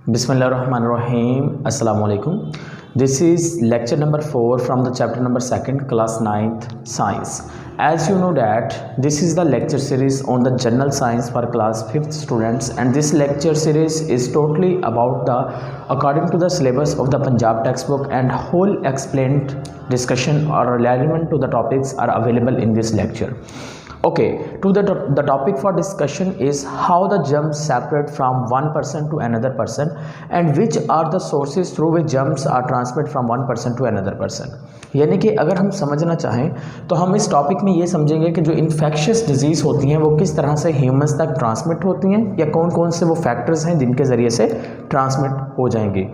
Bismillahirrahmanirrahim. Assalamu alaikum. This is lecture number 4 from the chapter number 2nd class 9th science. As you know that this is the lecture series on the general science for class 5th students, and this lecture series is totally about the according to the syllabus of the Punjab textbook, and whole explained discussion or relevant to the topics are available in this lecture. Okay, to the topic for discussion is how the germs separate from one person to another person, and which are the sources through which germs are transmitted from one person to another person. यानी कि अगर हम समझना चाहें तो हम इस topic में ये समझेंगे कि जो इन्फेक्शियस डिजीज़ होती हैं वो किस तरह से ह्यूमंस तक ट्रांसमिट होती हैं, या कौन कौन से वो फैक्टर्स हैं जिनके ज़रिए से ट्रांसमिट हो जाएंगी।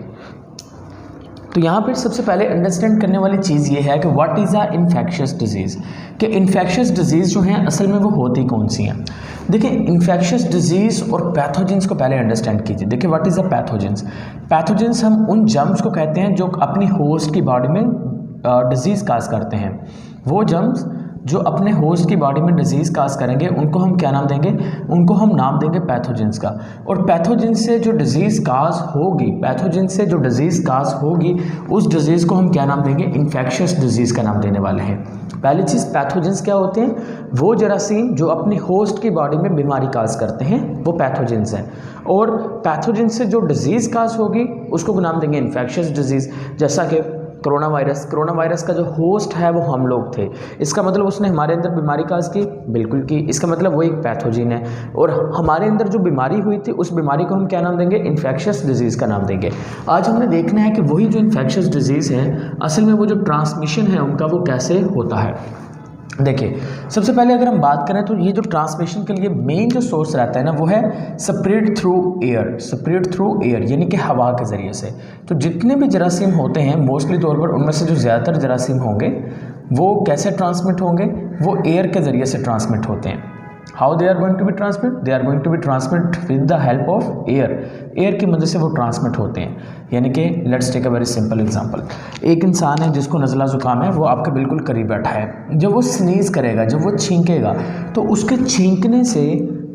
तो यहाँ पर सबसे पहले अंडरस्टैंड करने वाली चीज़ ये है कि what is a infectious disease, कि इन्फेक्शियस डिजीज़ जो हैं असल में वो होती कौन सी हैं। देखिए, इन्फेक्शियस डिजीज़ और पैथोजेंस को पहले अंडरस्टैंड कीजिए। देखिए, what is a pathogens. Pathogens हम उन जर्म्स को कहते हैं जो अपनी होस्ट की बॉडी में डिजीज़ काज करते हैं। वो जर्म्स जो अपने होस्ट की बॉडी में डिजीज़ काज करेंगे उनको हम क्या नाम देंगे, उनको हम नाम देंगे पैथोजेंस का। और पैथोजेन से जो डिजीज़ काज होगी, पैथोजेन से जो डिजीज़ काज होगी उस डिजीज़ को हम क्या नाम देंगे, इन्फेक्शियस डिजीज़ का नाम देने वाले हैं। पहली चीज़, पैथोजेंस क्या होते हैं, वो जरासीम जो अपनी होस्ट की बॉडी में बीमारी काज करते हैं वो पैथोजेंस हैं। और पैथोजेन से जो डिजीज़ काज होगी उसको नाम देंगे इन्फेक्शियस डिजीज़। जैसा कि कोरोना वायरस का जो होस्ट है वो हम लोग थे, इसका मतलब उसने हमारे अंदर बीमारी काज की, बिल्कुल की, इसका मतलब वो एक पैथोजेन है। और हमारे अंदर जो बीमारी हुई थी उस बीमारी को हम क्या नाम देंगे, इन्फेक्शियस डिजीज़ का नाम देंगे। आज हमने देखना है कि वही जो इन्फेक्शियस डिजीज़ है असल में वो जो ट्रांसमिशन है उनका वो कैसे होता है। देखिए, सबसे पहले अगर हम बात करें तो ये जो ट्रांसमिशन के लिए मेन जो सोर्स रहता है ना वो है स्प्रेड थ्रू एयर, यानी कि हवा के ज़रिए से। तो जितने भी जरासीम होते हैं मोस्टली तौर पर उनमें से जो ज़्यादातर जरासीम होंगे वो कैसे ट्रांसमिट होंगे, वो एयर के ज़रिए से ट्रांसमिट होते हैं। How they are going to be transmit, they are going to be transmit with the help of air की मदद से वो ट्रांसमिट होते हैं। यानी कि let's take a very simple example. एक इंसान है जिसको नज़ला ज़ुकाम है, वो आपके बिल्कुल करीब बैठा है। जब वो स्नीज़ करेगा, जब वो छींकेगा तो उसके छींकने से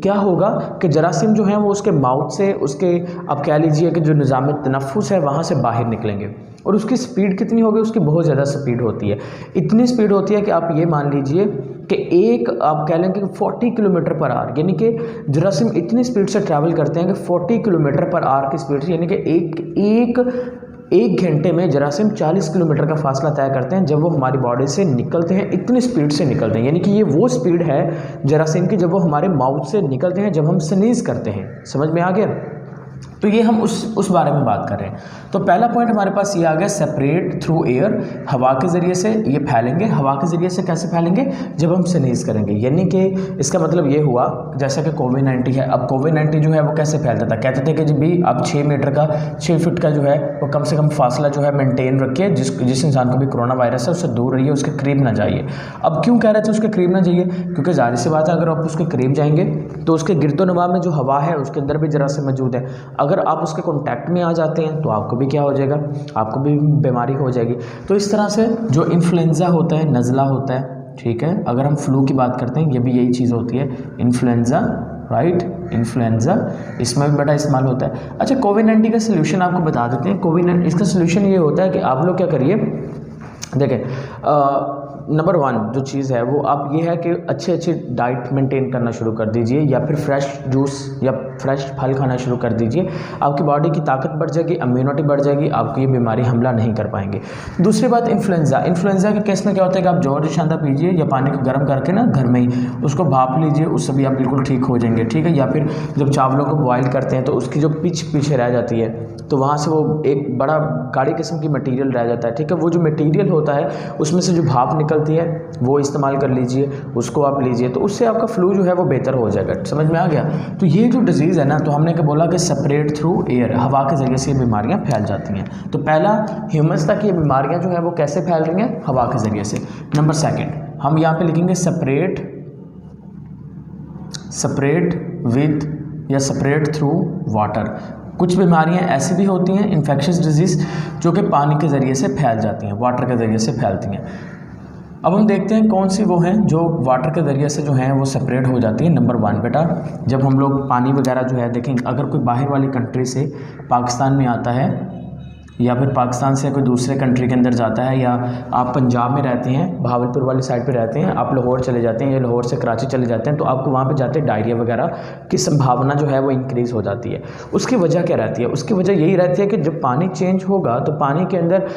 क्या होगा कि जरासीम जो हैं वो उसके माउथ से, उसके आप कह लीजिए कि जो निज़ाम तनफ़ुस है वहाँ से बाहर निकलेंगे। और उसकी स्पीड कितनी होगी, उसकी बहुत ज़्यादा स्पीड होती है। इतनी स्पीड होती है कि आप ये मान लीजिए कि एक आप कह लें कि 40 किलोमीटर पर आवर, यानी कि जरासीम इतनी स्पीड से ट्रैवल करते हैं कि 40 किलोमीटर पर आवर की स्पीड से, यानी कि एक घंटे में जरासीम 40 किलोमीटर का फासला तय करते हैं जब वो हमारी बॉडी से निकलते हैं। इतनी स्पीड से निकलते हैं, यानी कि ये वो स्पीड है जरासीम की जब वो हमारे माउथ से निकलते हैं, जब हम स्नीज़ करते हैं। समझ में आ गया? तो ये हम उस बारे में बात कर रहे हैं। तो पहला पॉइंट हमारे पास ये आ गया, सेपरेट थ्रू एयर, हवा के ज़रिए से ये फैलेंगे। हवा के ज़रिए से कैसे फैलेंगे, जब हम स्नीज़ करेंगे। यानी कि इसका मतलब ये हुआ जैसा कि कोविड-19 है। अब कोविड-19 जो है वो कैसे फैलता था, कहते थे कि जब भी आप 6 फीट का जो है वो कम से कम फासला जो है मेनटेन रखिए, जिस इंसान को भी कोरोना वायरस है उससे दूर रहिए, उसके करीब ना जाइए। अब क्यों कह रहे थे उसके करीब ना जाइए, क्योंकि ज़ाहिर सी बात है अगर आप उसके करीब जाएंगे तो उसके गिरदोनवा में जो हवा है उसके अंदर भी जरासीम मौजूद है। अगर आप उसके कॉन्टैक्ट में आ जाते हैं तो आपको भी क्या हो जाएगा, आपको भी बीमारी हो जाएगी। तो इस तरह से जो इन्फ्लुएंज़ा होता है, नज़ला होता है, ठीक है। अगर हम फ्लू की बात करते हैं ये भी यही चीज़ होती है, इन्फ्लुएंज़ा, राइट, इन्फ्लुएंज़ा, इसमें भी बड़ा इस्तेमाल होता है। अच्छा, कोविड-19 का सलूशन आपको बता देते हैं। इसका सलूशन ये होता है कि आप लोग क्या करिए, देखें, नंबर 1 जो चीज़ है वो आप ये है कि अच्छी डाइट मेंटेन करना शुरू कर दीजिए, या फिर फ्रेश जूस या फ्रेश फल खाना शुरू कर दीजिए। आपकी बॉडी की ताकत बढ़ जाएगी, इम्यूनिटी बढ़ जाएगी, आपको ये बीमारी हमला नहीं कर पाएंगे। दूसरी बात, इन्फ्लुएंज़ा के केस में क्या होता है कि आप जोर शांदा पीजिए या पानी को गर्म करके ना घर में ही उसको भाप लीजिए, उससे भी आप बिल्कुल ठीक हो जाएंगे, ठीक है। या फिर जब चावलों को बॉयल करते हैं तो उसकी जो पीछे रह जाती है तो वहाँ से वो एक बड़ा गाढ़ी किस्म की मटीरियल रह जाता है, ठीक है। वो जो मटीरियल होता है उसमें से जो भाप निकलती है वो इस्तेमाल कर लीजिए, उसको आप लीजिए, तो उससे आपका फ्लू जो है वो बेहतर हो जाएगा। समझ में आ गया? तो ये जो डिजीज़ है ना, तो हमने क्या बोला कि सेपरेट थ्रू एयर, हवा के ज़रिए से ये बीमारियाँ फैल जाती हैं। तो पहला, ह्यूमंस तक ये बीमारियाँ जो है वो कैसे फैल रही हैं, हवा के ज़रिए से। नंबर 2 हम यहाँ पे लिखेंगे सेपरेट विद या सेपरेट थ्रू वाटर। कुछ बीमारियां ऐसी भी होती हैं, इन्फेक्शियस डिजीज़, जो कि पानी के ज़रिए से फैल जाती हैं, वाटर के ज़रिए से फैलती हैं। अब हम देखते हैं कौन सी वो हैं जो वाटर के ज़रिए से जो है वो सेपरेट हो जाती है। नंबर 1 बेटा, जब हम लोग पानी वगैरह जो है देखें, अगर कोई बाहर वाली कंट्री से पाकिस्तान में आता है या फिर पाकिस्तान से कोई दूसरे कंट्री के अंदर जाता है, या आप पंजाब में रहते हैं, भावलपुर वाली साइड पे रहते हैं, आप लाहौर चले जाते हैं या लाहौर से कराची चले जाते हैं, तो आपको वहाँ पे जाते डायरिया वगैरह की संभावना जो है वो इंक्रीज़ हो जाती है। उसकी वजह क्या रहती है? उसकी वजह यही रहती है कि जब पानी चेंज होगा तो पानी के अंदर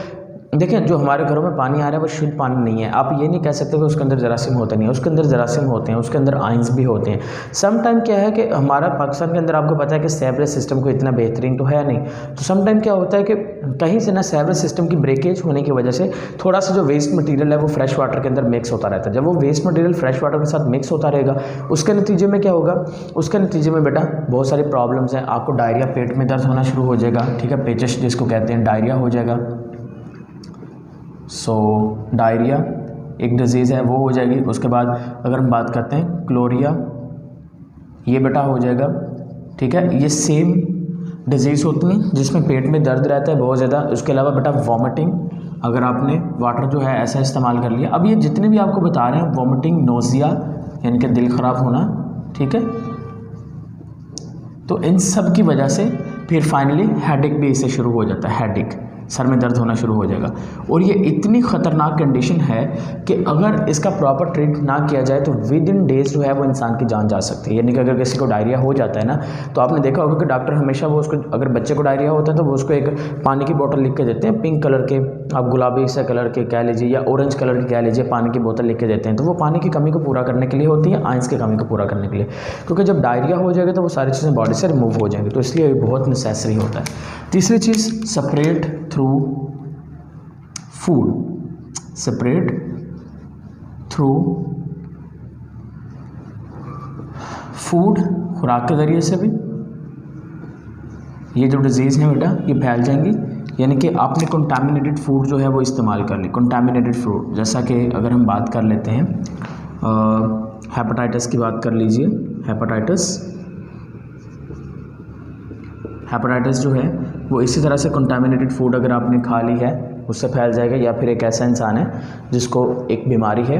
देखिए, जो हमारे घरों में पानी आ रहा है वो शुद्ध पानी नहीं है। आप ये नहीं कह सकते कि उसके अंदर जरासीम होते नहीं है, उसके अंदर जरासीम होते हैं, उसके अंदर आइंस भी होते हैं। सम टाइम क्या है कि हमारा पाकिस्तान के अंदर आपको पता है कि सेवरेज सिस्टम को इतना बेहतरीन तो है नहीं, तो सम टाइम क्या होता है कि कहीं से ना सेवरेज सिस्टम की ब्रेकेज होने की वजह से थोड़ा सा जो वेस्ट मटीरियल है वो फ्रेश वाटर के अंदर मिक्स होता रहता है। जब वो वेस्ट मटीरियल फ्रेश वाटर के साथ मिक्स होता रहेगा, उसके नतीजे में क्या होगा? उसके नतीजे में बेटा बहुत सारी प्रॉब्लम्स हैं। आपको डायरिया, पेट में दर्द होना शुरू हो जाएगा, ठीक है, पेचिश जिसको कहते हैं, डायरिया हो जाएगा। सो डायरिया एक डिजीज़ है, वो हो जाएगी। उसके बाद अगर हम बात करते हैं क्लोरिया, ये बेटा हो जाएगा, ठीक है। ये सेम डिजीज़ होती है जिसमें पेट में दर्द रहता है बहुत ज़्यादा। उसके अलावा बेटा वॉमिटिंग, अगर आपने वाटर जो है ऐसा इस्तेमाल कर लिया। अब ये जितने भी आपको बता रहे हैं, वॉमिटिंग, नोज़िया यानी कि दिल ख़राब होना, ठीक है, तो इन सब की वजह से फिर फाइनली हेडेक भी इससे शुरू हो जाता है। हेडेक, सर में दर्द होना शुरू हो जाएगा। और ये इतनी ख़तरनाक कंडीशन है कि अगर इसका प्रॉपर ट्रीट ना किया जाए तो विद इन डेज जो है वो इंसान की जान जा सकती है। यानी कि अगर किसी को डायरिया हो जाता है ना, तो आपने देखा होगा कि डॉक्टर हमेशा वो उसको, अगर बच्चे को डायरिया होता है तो वो उसको एक पानी की बोतल लिख के देते हैं, पिंक कलर के, आप गुलाबी से कलर के कह लीजिए या ऑरेंज कलर की कह लीजिए, पानी की बोतल लिख के देते हैं। तो वो पानी की कमी को पूरा करने के लिए होती है, आयंस की कमी को पूरा करने के लिए, क्योंकि जब डायरिया हो जाएगा तो वो सारी चीज़ें बॉडी से रिमूव हो जाएंगी, तो इसलिए बहुत नेसेसरी होता है। तीसरी चीज़, separate through food, separate through food, खुराक के ज़रिए से भी ये जो डिजीज़ है बेटा ये फैल जाएंगी। यानी कि आपने कंटामिनेटेड फूड जो है वो इस्तेमाल कर ली, कंटामिनेटेड फूड, जैसा कि अगर हम बात कर लेते हैं हेपेटाइटिस की बात कर लीजिए। हेपेटाइटिस जो है वो इसी तरह से कंटामिनेटेड फूड अगर आपने खा ली है उससे फैल जाएगा। या फिर एक ऐसा इंसान है जिसको एक बीमारी है,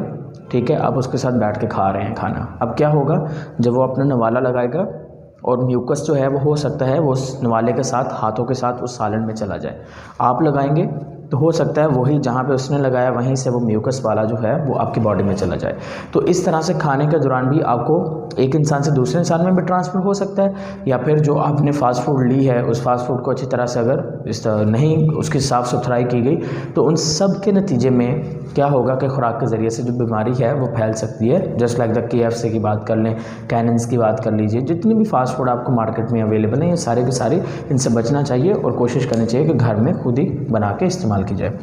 ठीक है, आप उसके साथ बैठ के खा रहे हैं खाना, अब क्या होगा? जब वो अपना नवाला लगाएगा और म्यूकस जो है वो हो सकता है वो उस नवाले के साथ, हाथों के साथ उस सालन में चला जाए। आप लगाएंगे तो हो सकता है वही जहाँ पे उसने लगाया वहीं से वो म्यूकस वाला जो है वो आपकी बॉडी में चला जाए। तो इस तरह से खाने के दौरान भी आपको एक इंसान से दूसरे इंसान में भी ट्रांसफ़र हो सकता है, या फिर जो आपने फास्ट फूड ली है उस फास्ट फूड को अच्छी तरह से अगर इस तरह नहीं उसकी साफ़ सुथराई की गई तो उन सब के नतीजे में क्या होगा कि खुराक के ज़रिए से जो बीमारी है वो फैल सकती है। जस्ट लाइक द KFC की बात कर लें, कैनन्स की बात कर लीजिए, जितने भी फास्ट फूड आपको मार्केट में अवेलेबल हैं ये सारे के सारे इनसे बचना चाहिए और कोशिश करनी चाहिए कि घर में खुद ही बना के इस्तेमाल की जाए।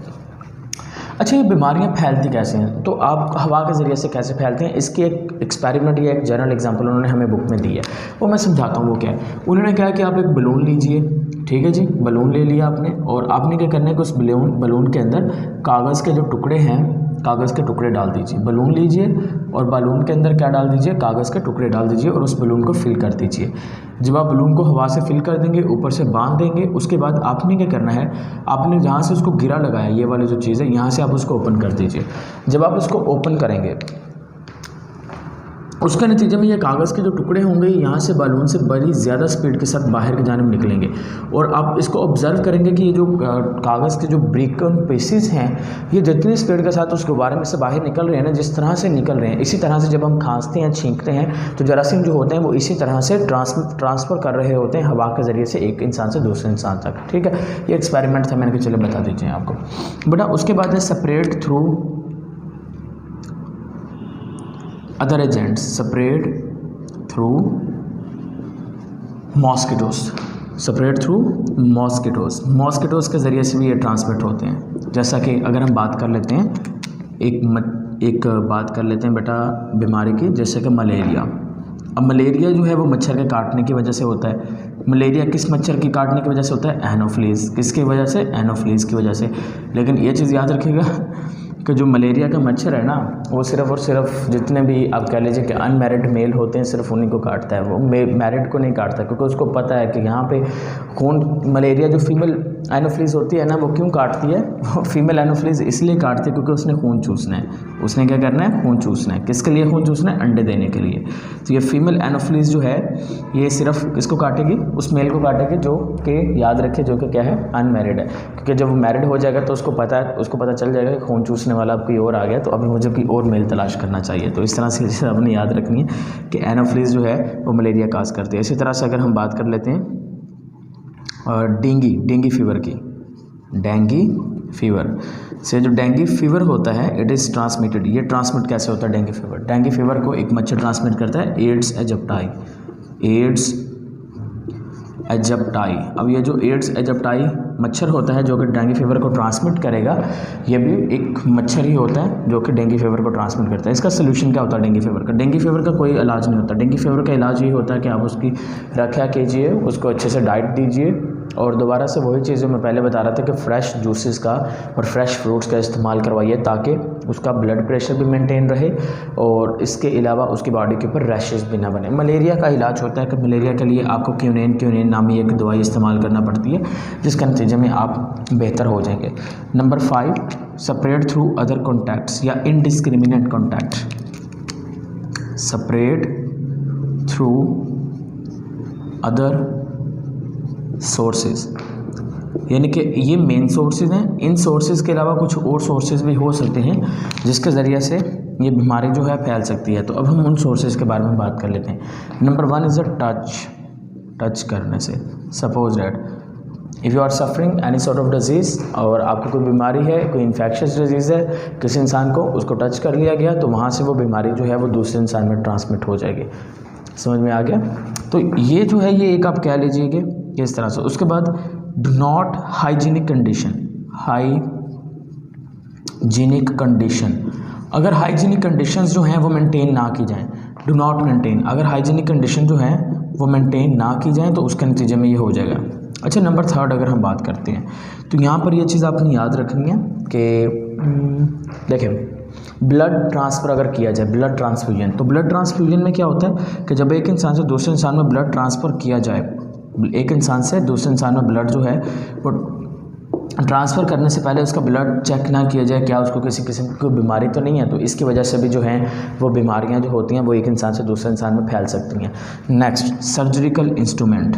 अच्छा, ये बीमारियां फैलती कैसे हैं? तो आप हवा के ज़रिए से कैसे फैलते हैं, इसकी एक एक्सपेरिमेंट या एक जनरल एग्जांपल उन्होंने हमें बुक में दी है, वो मैं समझाता हूँ वो क्या है। उन्होंने कहा कि आप एक बलून लीजिए, ठीक है जी, बलून ले लिया आपने, और आपने क्या करना है कि उस बलून के अंदर कागज़ के जो टुकड़े हैं, कागज़ के टुकड़े डाल दीजिए। बलून लीजिए और बलून के अंदर क्या डाल दीजिए? कागज़ के टुकड़े डाल दीजिए और उस बलून को फिल कर दीजिए। जब आप बलून को हवा से फिल कर देंगे, ऊपर से बांध देंगे, उसके बाद आपने क्या करना है, आपने जहाँ से उसको गिरा लगाया, ये वाली जो चीज़ है, यहाँ से आप उसको ओपन कर दीजिए। जब आप उसको ओपन करेंगे उसके नतीजे में ये कागज़ के जो टुकड़े होंगे यहाँ से बलून से बड़ी ज़्यादा स्पीड के साथ बाहर की जानिब निकलेंगे, और आप इसको ऑब्ज़र्व करेंगे कि ये जो कागज़ के जो ब्रेकन पीसेस हैं ये जितनी स्पीड के साथ उस गुब्बारे में से बाहर निकल रहे हैं ना, जिस तरह से निकल रहे हैं, इसी तरह से जब हम खांसते हैं, छींकते हैं, तो जरासीम जो होते हैं वो इसी तरह से ट्रांसफ़र कर रहे होते हैं हवा के ज़रिए से एक इंसान से दूसरे इंसान तक, ठीक है। ये एक्सपेरिमेंट था, मैंने कहा चलो बता दीजिए आपको बेटा। उसके बाद है separate through other agents, separate through mosquitoes, separate through mosquitoes के ज़रिए से भी ये ट्रांसमिट होते हैं। जैसा कि अगर हम बात कर लेते हैं एक बात कर लेते हैं बेटा बीमारी की, जैसे कि मलेरिया। अब मलेरिया जो है वो मच्छर के काटने की वजह से होता है। मलेरिया किस मच्छर की काटने की वजह से होता है? एनोफ्लीज। किसकी वजह से? एनोफ्लीज की वजह से। लेकिन ये चीज़ याद रखिएगा कि जो मलेरिया का मच्छर है ना वो सिर्फ़ और सिर्फ जितने भी आप कह लीजिए कि अनमैरिड मेल होते हैं सिर्फ उन्हीं को काटता है, वो मैरिड को नहीं काटता, क्योंकि उसको पता है कि यहाँ पे खून मलेरिया जो फीमेल एनोफ्लीज होती है ना वो क्यों काटती है, वो फीमेल एनोफ्लीज इसलिए काटती है क्योंकि उसने खून चूसना है। उसने क्या करना है, खून चूसना है। किसके लिए खून चूसना है, अंडे देने के लिए। तो ये फीमेल एनोफ्लीज जो है ये सिर्फ किसको काटेगी, उस मेल को काटेगी जो कि याद रखे जो कि क्या है, अनमैरिड है। क्योंकि जब वो मैरिड हो जाएगा तो उसको पता चल जाएगा कि खून चूसने वाला अब कोई और आ गया, तो अभी मुझे कोई और मेल तलाश करना चाहिए। तो इस तरह से चीज़ आपने याद रखनी है कि एनोफ्लीज जो है वो मलेरिया काज करती है। इसी तरह से अगर हम बात कर लेते हैं और डेंगी फीवर की, डेंगी फीवर से जो डेंगी फीवर होता है इट इज़ ट्रांसमिटेड। ये ट्रांसमिट कैसे होता है डेंगी फीवर? डेंगी फीवर को एक मच्छर ट्रांसमिट करता है, एड्स एजिप्टाई, एड्स एजिप्टाई। अब ये जो एड्स एजिप्टाई मच्छर होता है जो कि डेंगी फीवर को ट्रांसमिट करेगा, ये भी एक मच्छर ही होता है जो कि डेंगी फीवर को ट्रांसमिट करता है। इसका सोल्यूशन क्या होता है डेंगी फीवर का? डेंगी फीवर का कोई इलाज नहीं होता। डेंगी फीवर का इलाज ये होता है कि आप उसकी रक्षा कीजिए, उसको अच्छे से डाइट दीजिए, और दोबारा से वही चीज़ जो मैं पहले बता रहा था कि फ़्रेश जूसेस का और फ्रेश फ्रूट्स का इस्तेमाल करवाइए ताकि उसका ब्लड प्रेशर भी मेंटेन रहे और इसके अलावा उसकी बॉडी के ऊपर रैशेस भी ना बने। मलेरिया का इलाज होता है कि मलेरिया के लिए आपको क्यूनेन नामी एक दवाई इस्तेमाल करना पड़ती है जिसके नतीजे में आप बेहतर हो जाएंगे। Number 5, spread through other contacts या indiscriminate contact. Spread through other sources, यानी कि ये मेन सोर्सेज हैं। इन सोर्सेज के अलावा कुछ और सोर्सेज भी हो सकते हैं जिसके ज़रिए से ये बीमारी जो है फैल सकती है। तो अब हम उन सोर्सेज के बारे में बात कर लेते हैं। नंबर 1 इज़ अ टच करने से। Suppose that if you are suffering any sort of disease, और आपको कोई बीमारी है, कोई इन्फेक्शियस डिजीज़ है, किसी इंसान को उसको टच कर लिया गया तो वहाँ से वो बीमारी जो है वो दूसरे इंसान में ट्रांसमिट हो जाएगी। समझ में आ गया? तो ये जो है ये एक आप कह लीजिए कि इस तरह से। उसके बाद do not hygienic condition, hygienic condition, अगर हाइजीनिक कंडीशंस जो हैं वो मेंटेन ना की जाएं, डू नॉट मेंटेन, अगर हाइजीनिक कंडीशन जो हैं वो मेंटेन ना की जाएं तो उसके नतीजे में ये हो जाएगा। अच्छा, नंबर 3 अगर हम बात करते हैं तो यहाँ पर ये चीज़ आपने याद रखनी है कि देखें ब्लड ट्रांसफ़र अगर किया जाए, ब्लड ट्रांसफ्यूजन, तो ब्लड ट्रांसफ्यूजन में क्या होता है कि जब एक इंसान से दूसरे इंसान में ब्लड ट्रांसफ़र किया जाए, एक इंसान से दूसरे इंसान में ब्लड जो है वो ट्रांसफ़र करने से पहले उसका ब्लड चेक ना किया जाए क्या उसको किसी किस्म की बीमारी तो नहीं है, तो इसकी वजह से भी जो हैं वो बीमारियां जो होती हैं वो एक इंसान से दूसरे इंसान में फैल सकती हैं। Next, surgical instrument.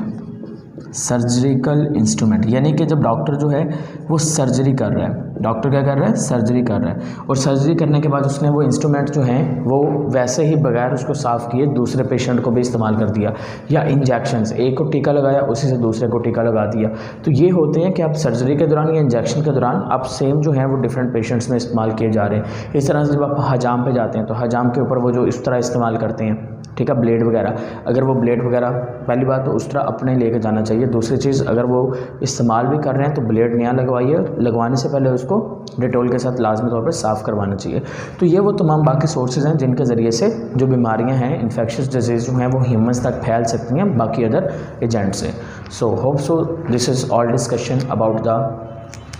Surgical instrument यानी कि जब डॉक्टर जो है वो सर्जरी कर रहा है, डॉक्टर क्या कर रहा है, सर्जरी कर रहा है, और सर्जरी करने के बाद उसने वो इंस्ट्रूमेंट जो हैं वो वैसे ही बगैर उसको साफ़ किए दूसरे पेशेंट को भी इस्तेमाल कर दिया, या इंजेक्शंस, एक को टीका लगाया उसी से दूसरे को टीका लगा दिया। तो ये होते हैं कि आप सर्जरी के दौरान या इंजेक्शन के दौरान आप सेम जो है वो डिफरेंट पेशेंट्स में इस्तेमाल किए जा रहे हैं। इस तरह से जब आप हजाम पे जाते हैं तो हजाम के ऊपर वो जो इस तरह इस्तेमाल करते हैं, ठीक है, ब्लेड वगैरह, अगर वो ब्लेड वगैरह, पहली बात तो उस तरह अपने लेके जाना चाहिए। दूसरी चीज़, अगर वो इस्तेमाल भी कर रहे हैं तो ब्लेड नया लगवाइए, लगवाने से पहले उसको डेटॉल के साथ लाजमी तौर पे साफ़ करवाना चाहिए। तो ये वो तमाम बाकी सोर्सेज हैं जिनके ज़रिए से जो बीमारियां हैं, इन्फेक्शियस डिजीज़ जो हैं वो ह्यूमंस तक फैल सकती हैं बाकी अदर एजेंट से। So hope so this is all discussion about the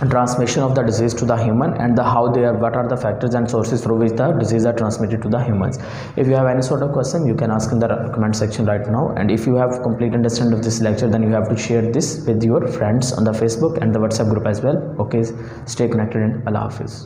transmission of the disease to the human and what are the factors and sources through which the disease are transmitted to the humans. If you have any sort of question you can ask in the comment section right now, and if you have complete understanding of this lecture then you have to share this with your friends on the Facebook and the WhatsApp group as well. Okay, stay connected and Allah Hafiz.